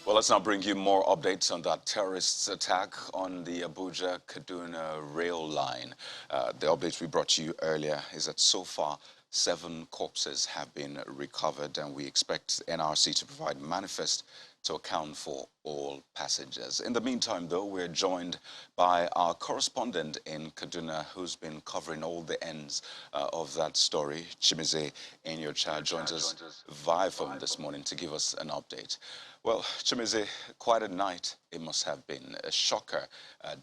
Well, let's now bring you more updates on that terrorist attack on the Abuja-Kaduna rail line. The update we brought you earlier is that so far 7 corpses have been recovered, and we expect NRC to provide manifest to account for all passengers. In the meantime, though, we're joined by our correspondent in Kaduna, who's been covering all the ends of that story. Chimize Enyocha joins us via phone this morning to give us an update. Well, Chimize, quite a night it must have been, a shocker,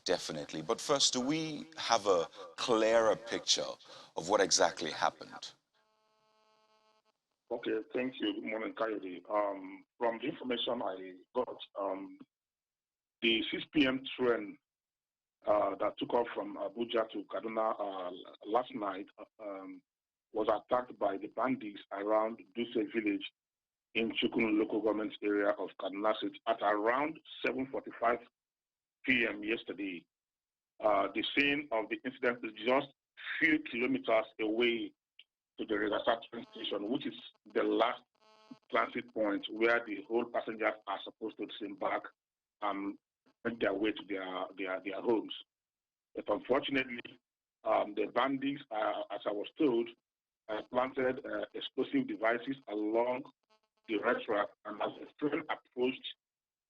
definitely. But first, do we have a clearer picture of what exactly happened? Okay, thank you. Good morning, Coyote. From the information I got, the 6 p.m. train that took off from Abuja to Kaduna last night was attacked by the bandits around Duse village in Chukun local government area of Kaduna State at around 7:45 p.m. yesterday. The scene of the incident is just few kilometers away to the Riverside train station, which is the last transit point where the whole passengers are supposed to disembark and make their way to their homes. But unfortunately, the bandits, as I was told, planted explosive devices along the rail track, and as the train approached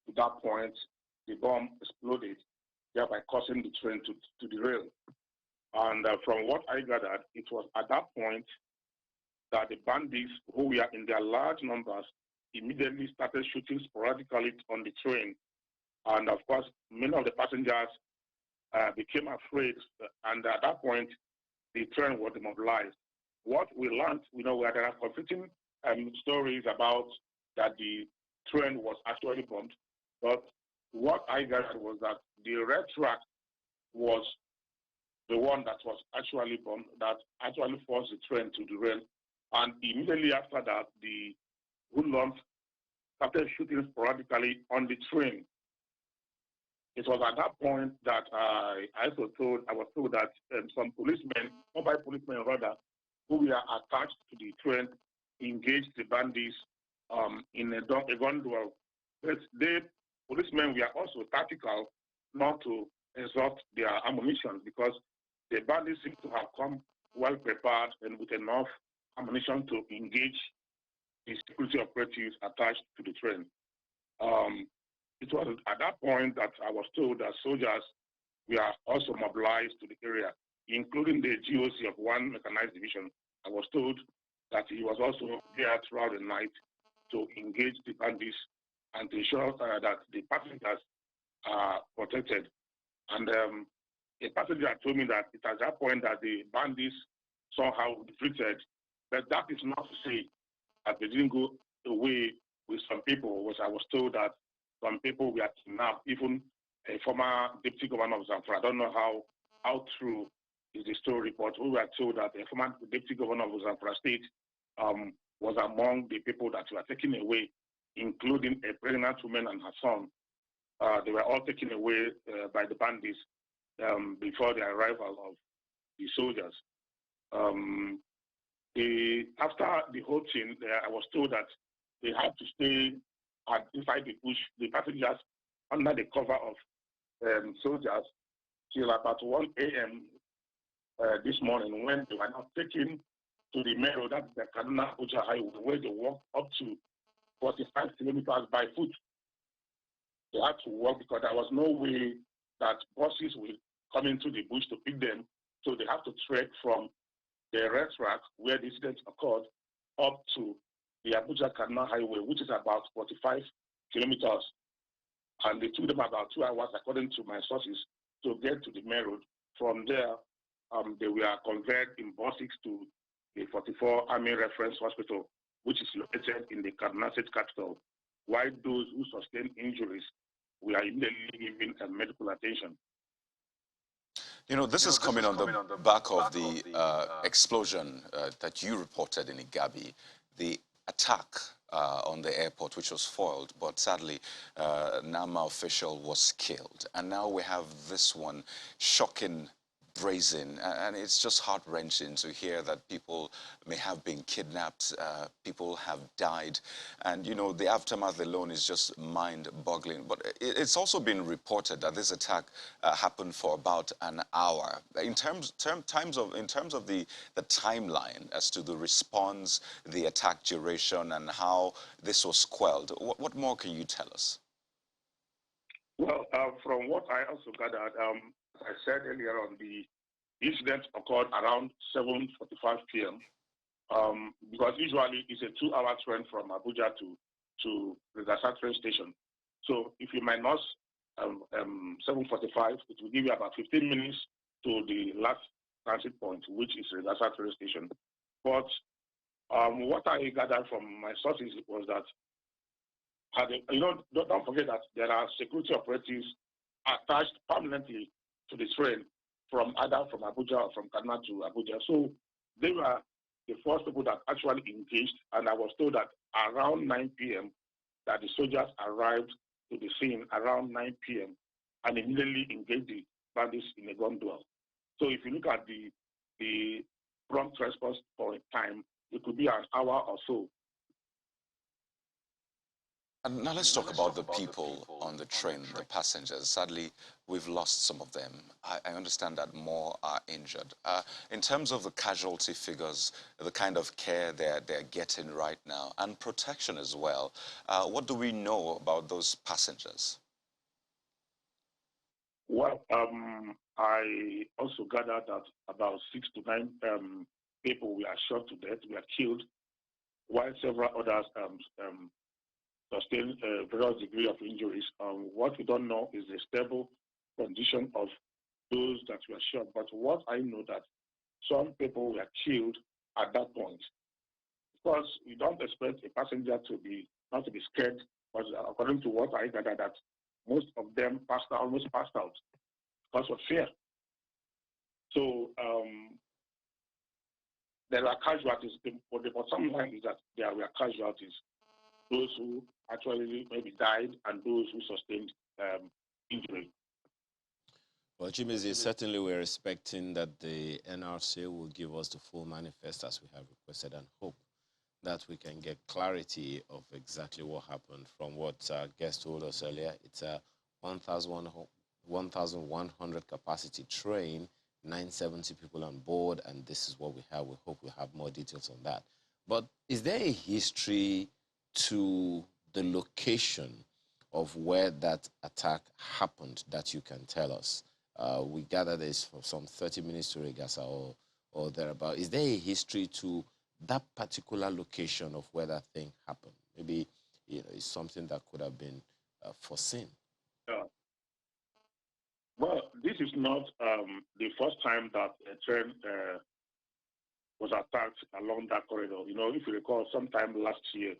to that point, the bomb exploded, thereby causing the train to derail. And from what I gathered, it was at that point that the bandits, who were in their large numbers, immediately started shooting sporadically on the train. And of course, many of the passengers became afraid, and at that point, the train was demobilized. What we learned, there are conflicting stories about that the train was actually bombed, but what I gathered was that the red track was the one that was actually bombed, that actually forced the train to derail. And immediately after that, the hoodlums started shooting sporadically on the train. It was at that point that I was told that some policemen, mobile policemen rather, who were attached to the train, engaged the bandits in a gun duel. But the policemen were also tactical not to exhaust their ammunition, because the bandits seem to have come well prepared and with enough ammunition to engage the security operatives attached to the train. It was at that point that I was told that soldiers were also mobilized to the area, including the GOC of 1 mechanized division. I was told that he was also there throughout the night to engage the bandits and to ensure that the passengers are protected. And a passenger told me that it at that point that the bandits somehow retreated, but that is not to say that they didn't go away with some people, which I was told that some people were kidnapped, even a former deputy governor of Zamfara. I don't know how true is the story, but we were told that a former deputy governor of Zamfara State was among the people that were taken away, including a pregnant woman and her son. They were all taken away by the bandits before the arrival of the soldiers. After the whole thing, I was told that they had to stay inside the bush, the passengers under the cover of soldiers till about 1 a.m. This morning, when they were now taken to the main road, that's the Kaduna-Abuja highway, where they walked up to 45 kilometers by foot. They had to walk because there was no way that buses will come into the bush to pick them, so they have to trek from the red track where the incident occurred up to the Abuja-Kaduna highway, which is about 45 kilometers. And it took them about 2 hours, according to my sources, to get to the main road. From there, they were conveyed in buses to the 44 Army Reference Hospital, which is located in the Kaduna State capital, while those who sustained injuries were immediately given medical attention. This is coming on the back of the explosion that you reported in Igabi, the attack on the airport, which was foiled, but sadly, Nama official was killed. And now we have this one, shocking brazen, and it's just heart-wrenching to hear that people may have been kidnapped, people have died, and you know the aftermath alone is just mind-boggling. But it's also been reported that this attack happened for about an hour. In terms of the timeline as to the response, the attack duration, and how this was quelled, what more can you tell us? Well, from what I also gathered, I said earlier on, the incident occurred around 7:45 p.m. Because usually it's a 2-hour train from Abuja to the Gasa train station. So if you minus 7:45, it will give you about 15 minutes to the last transit point, which is the Gasa train station. But what I gathered from my sources was that, don't forget that there are security operatives attached permanently to the train from either from Abuja or from Kaduna to Abuja. So they were the first people that actually engaged, and I was told that around 9 p.m. that the soldiers arrived to the scene around 9 p.m. and immediately engaged the bandits in a gun duel. So if you look at the prompt response for time, it could be an hour or so. And now let's talk about the people on the train, the passengers. Sadly, we've lost some of them. I understand that more are injured. In terms of the casualty figures, the kind of care they're getting right now, and protection as well, what do we know about those passengers? Well, I also gathered that about 6 to 9 people were shot to death, were killed, while several others sustained various degree of injuries. What we don't know is the stable condition of those that were shot. But what I know that some people were killed at that point, because you don't expect a passenger to be not to be scared. But according to what I gathered, that most of them almost passed out because of fear. So there are casualties. But the bottom line is that there were casualties. Those who actually maybe died and those who sustained injury. Well, Chimizi, certainly we're expecting that the NRC will give us the full manifest as we have requested, and hope that we can get clarity of exactly what happened. From what guest told us earlier, it's a 1,100 capacity train, 970 people on board, and this is what we have. We hope we have more details on that. But is there a history to the location of where that attack happened that you can tell us? We gather this for some 30 minutes to Regasa or thereabout. Is there a history to that particular location of where that thing happened? Maybe it's something that could have been foreseen. Well, this is not the first time that a train was attacked along that corridor. You know, if you recall, sometime last year,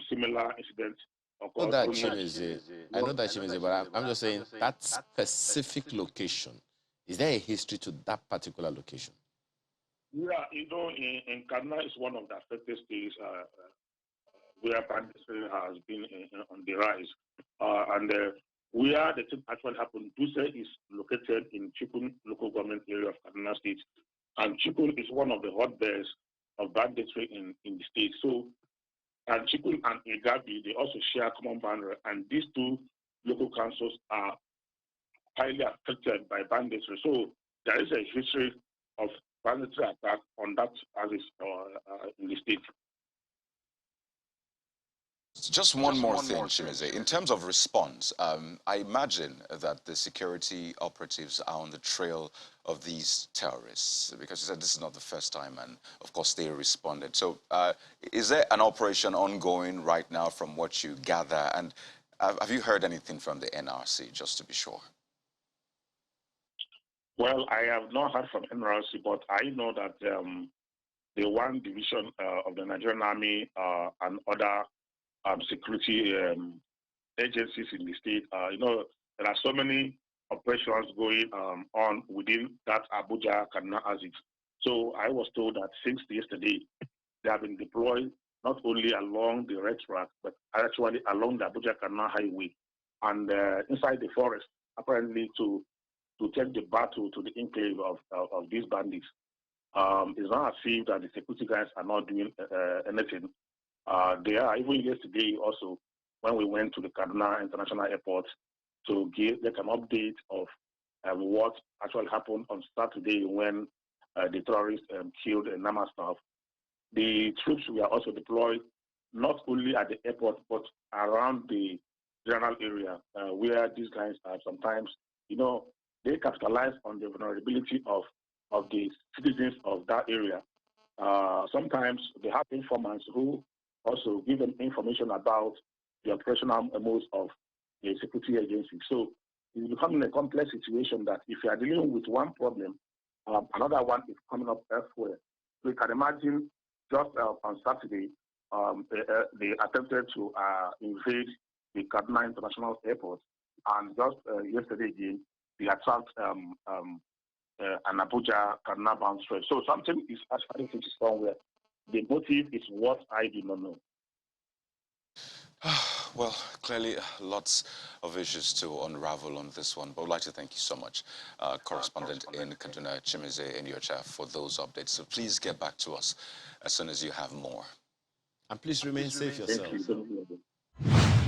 similar incident occurred. I know that Chimizi, but I'm just saying that specific location. Is there a history to that particular location? Yeah, you know, in Kaduna is one of the affected states where banditry has been on the rise. And where the thing actually happened, Duse is located in Chikun local government area of Kaduna State. And Chikun is one of the hotbeds of banditry in the state. So, and Chikun and Igabi, they also share common boundary. And these two local councils are highly affected by banditry. So there is a history of banditry attack on that as is in the state. Just one more thing, Chimize. In terms of response, I imagine that the security operatives are on the trail of these terrorists, because you said this is not the first time, and of course they responded. So is there an operation ongoing right now from what you gather? And have you heard anything from the NRC, just to be sure? Well, I have not heard from NRC, but I know that the one division of the Nigerian Army and other security agencies in the state, there are so many operations going on within that Abuja-Kaduna axis. So I was told that since yesterday, they have been deployed not only along the red track, but actually along the Abuja-Kaduna highway and inside the forest, apparently to to take the battle to the enclave of these bandits. It's not as if that the security guys are not doing anything. They are. Even yesterday also, when we went to the Kaduna International Airport to get an update of what actually happened on Saturday when the terrorists killed Nama staff, the troops were also deployed not only at the airport but around the general area where these guys are sometimes, they capitalize on the vulnerability of the citizens of that area. Sometimes they have informants who also give them information about the operational modes of the security agency. So it's becoming a complex situation that if you are dealing with one problem, another one is coming up elsewhere. So you can imagine just on Saturday, they attempted to invade the Kaduna International Airport, and just yesterday again, they attacked an Abuja-Kaduna bound stretch. So something is actually somewhere. The motive is what I do not know. Well, clearly lots of issues to unravel on this one, but I'd like to thank you so much, correspondent in Kaduna, Chimize Enyocha, for those updates. So please get back to us as soon as you have more. And please remain safe yourselves. Thank you.